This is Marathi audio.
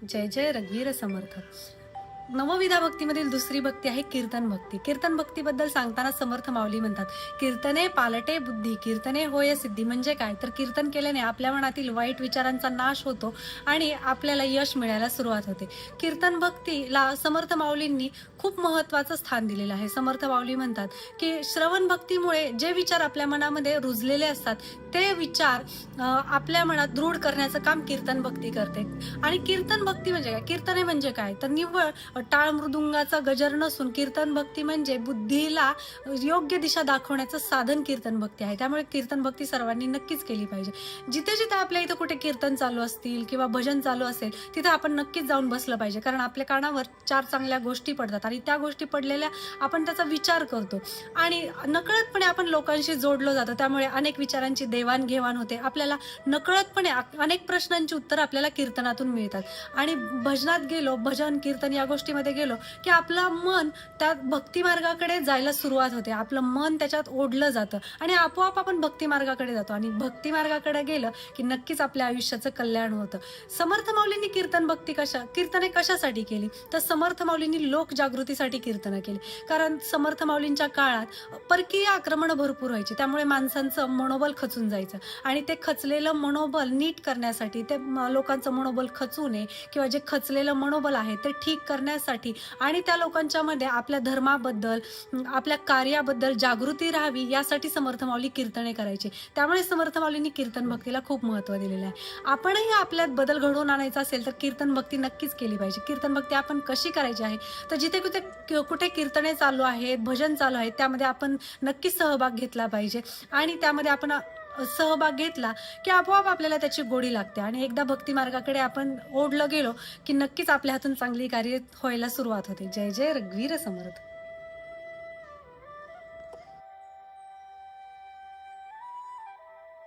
जय जय रघुवीर समर्थ. नवविधा भक्तीमधील दुसरी भक्ती आहे कीर्तन भक्ती. कीर्तन भक्तीबद्दल सांगताना समर्थ माऊली म्हणतात, कीर्तने पालटे बुद्धी, कीर्तने होय सिद्धी. म्हणजे काय, तर कीर्तन केल्याने आपल्या मनातील वाईट विचारांचा नाश होतो आणि आपल्याला यश मिळायला सुरुवात होते. कीर्तन भक्तीला समर्थ माऊलींनी खूप महत्वाचं स्थान दिलेलं आहे. समर्थ माऊली म्हणतात की श्रवण भक्तीमुळे जे विचार आपल्या मनामध्ये रुजलेले असतात ते विचार आपल्या मनात दृढ करण्याचं काम कीर्तन भक्ती करते. आणि कीर्तन भक्ती म्हणजे काय, कीर्तने म्हणजे काय, तर निव्वळ टाळ मृदुंगाचा गजर नसून कीर्तन भक्ती म्हणजे बुद्धीला योग्य दिशा दाखवण्याचं साधन कीर्तन भक्ती आहे. त्यामुळे कीर्तन भक्ती सर्वांनी नक्कीच केली पाहिजे. जिथे जिथे आपल्या इथं कुठे कीर्तन चालू असतील किंवा भजन चालू असेल तिथे आपण नक्कीच जाऊन बसलं पाहिजे. कारण आपल्या कानावर चार चांगल्या गोष्टी पडतात आणि त्या गोष्टी पडलेल्या आपण त्याचा विचार करतो आणि नकळतपणे आपण लोकांशी जोडलो जातो. त्यामुळे अनेक विचारांची देवाणघेवाण होते. आपल्याला नकळतपणे अनेक प्रश्नांची उत्तर आपल्याला कीर्तनातून मिळतात. आणि भजनात गेलो, भजन कीर्तन या गोष्टीमध्ये गेलो की आपलं मन त्या भक्ती मार्गाकडे जायला सुरुवात होते. आपलं मन त्याच्यात ओढलं जातं आणि आपोआप आपण भक्ती मार्गाकडे जातो आणि भक्ती मार्गाकडे गेलं की नक्कीच आपल्या आयुष्याचं कल्याण होतं. समर्थ माऊलींनी कीर्तने कशासाठी केली, तर समर्थ माऊलींनी लोक जागृतीसाठी कीर्तनं केली. कारण समर्थ माऊलींच्या काळात परकीय आक्रमण भरपूर व्हायची. त्यामुळे माणसांचं मनोबल खचून जायचं आणि ते खचलेलं मनोबल नीट करण्यासाठी, ते लोकांचं मनोबल खचू नये किंवा जे खचलेलं मनोबल आहे ते ठीक करण्यासाठी आणि त्या लोकांच्या मध्ये आपल्या धर्माबद्दल, आपल्या कार्याबद्दल जागृती राहावी यासाठी समर्थ माऊली कीर्तने करायचे. त्यामुळे समर्थ माऊलींनी कीर्तन भक्तीला खूप महत्त्व दिलेलं आहे. आपणही आपल्यात बदल घडवून आणायचा असेल तर कीर्तन भक्ती नक्कीच केली पाहिजे. कीर्तन भक्ती आपण कशी करायची आहे, तर जिथे कुठे कुठे कीर्तने चालू आहेत, भजन चालू आहे, त्यामध्ये आपण नक्कीच सहभाग घेतला पाहिजे आणि त्यामध्ये आपण सहभाग घेतला की आपोआप आपल्याला त्याची गोडी लागते आणि एकदा भक्ती मार्गाकडे आपण ओढलं गेलो की नक्कीच आपल्या हातून चांगली कार्य व्हायला सुरुवात होते. जय जय रघुवीर समर्थ.